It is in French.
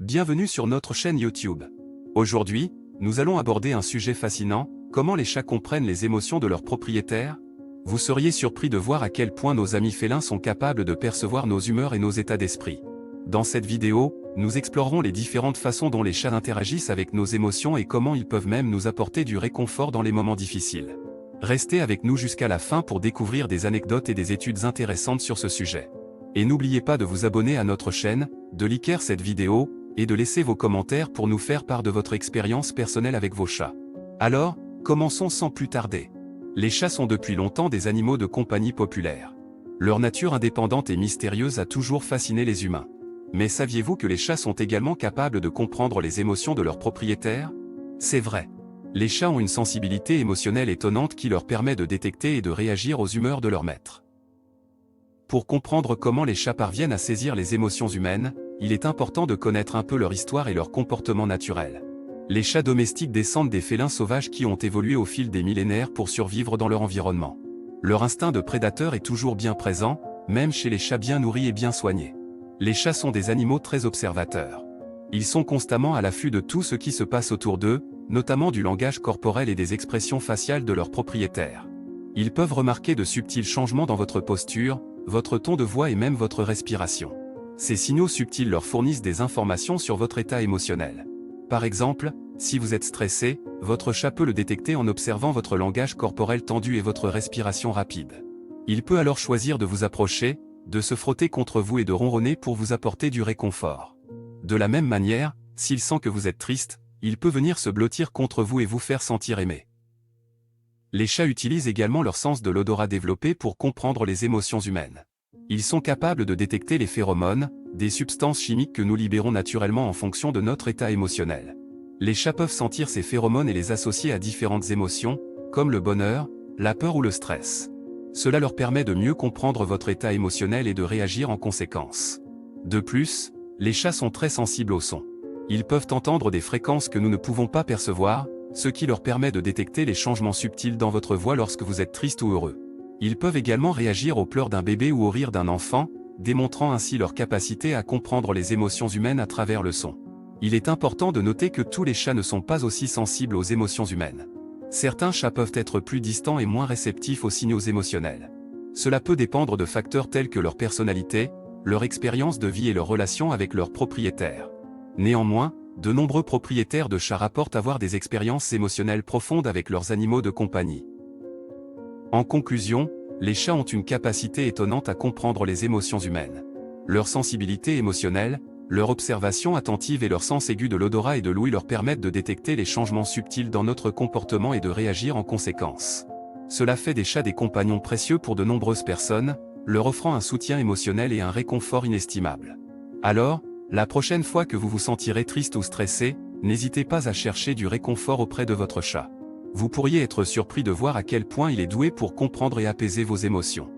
Bienvenue sur notre chaîne YouTube. Aujourd'hui, nous allons aborder un sujet fascinant, comment les chats comprennent les émotions de leurs propriétaires? Vous seriez surpris de voir à quel point nos amis félins sont capables de percevoir nos humeurs et nos états d'esprit. Dans cette vidéo, nous explorerons les différentes façons dont les chats interagissent avec nos émotions et comment ils peuvent même nous apporter du réconfort dans les moments difficiles. Restez avec nous jusqu'à la fin pour découvrir des anecdotes et des études intéressantes sur ce sujet. Et n'oubliez pas de vous abonner à notre chaîne, de liker cette vidéo, et de laisser vos commentaires pour nous faire part de votre expérience personnelle avec vos chats. Alors, commençons sans plus tarder. Les chats sont depuis longtemps des animaux de compagnie populaires. Leur nature indépendante et mystérieuse a toujours fasciné les humains. Mais saviez-vous que les chats sont également capables de comprendre les émotions de leurs propriétaires? C'est vrai. Les chats ont une sensibilité émotionnelle étonnante qui leur permet de détecter et de réagir aux humeurs de leur maître. Pour comprendre comment les chats parviennent à saisir les émotions humaines, il est important de connaître un peu leur histoire et leur comportement naturel. Les chats domestiques descendent des félins sauvages qui ont évolué au fil des millénaires pour survivre dans leur environnement. Leur instinct de prédateur est toujours bien présent, même chez les chats bien nourris et bien soignés. Les chats sont des animaux très observateurs. Ils sont constamment à l'affût de tout ce qui se passe autour d'eux, notamment du langage corporel et des expressions faciales de leurs propriétaires. Ils peuvent remarquer de subtils changements dans votre posture, votre ton de voix et même votre respiration. Ces signaux subtils leur fournissent des informations sur votre état émotionnel. Par exemple, si vous êtes stressé, votre chat peut le détecter en observant votre langage corporel tendu et votre respiration rapide. Il peut alors choisir de vous approcher, de se frotter contre vous et de ronronner pour vous apporter du réconfort. De la même manière, s'il sent que vous êtes triste, il peut venir se blottir contre vous et vous faire sentir aimé. Les chats utilisent également leur sens de l'odorat développé pour comprendre les émotions humaines. Ils sont capables de détecter les phéromones, des substances chimiques que nous libérons naturellement en fonction de notre état émotionnel. Les chats peuvent sentir ces phéromones et les associer à différentes émotions, comme le bonheur, la peur ou le stress. Cela leur permet de mieux comprendre votre état émotionnel et de réagir en conséquence. De plus, les chats sont très sensibles au son. Ils peuvent entendre des fréquences que nous ne pouvons pas percevoir, ce qui leur permet de détecter les changements subtils dans votre voix lorsque vous êtes triste ou heureux. Ils peuvent également réagir aux pleurs d'un bébé ou au rire d'un enfant, démontrant ainsi leur capacité à comprendre les émotions humaines à travers le son. Il est important de noter que tous les chats ne sont pas aussi sensibles aux émotions humaines. Certains chats peuvent être plus distants et moins réceptifs aux signaux émotionnels. Cela peut dépendre de facteurs tels que leur personnalité, leur expérience de vie et leur relation avec leurs propriétaires. Néanmoins, de nombreux propriétaires de chats rapportent avoir des expériences émotionnelles profondes avec leurs animaux de compagnie. En conclusion, les chats ont une capacité étonnante à comprendre les émotions humaines. Leur sensibilité émotionnelle, leur observation attentive et leur sens aigu de l'odorat et de l'ouïe leur permettent de détecter les changements subtils dans notre comportement et de réagir en conséquence. Cela fait des chats des compagnons précieux pour de nombreuses personnes, leur offrant un soutien émotionnel et un réconfort inestimable. Alors, la prochaine fois que vous vous sentirez triste ou stressé, n'hésitez pas à chercher du réconfort auprès de votre chat. Vous pourriez être surpris de voir à quel point il est doué pour comprendre et apaiser vos émotions.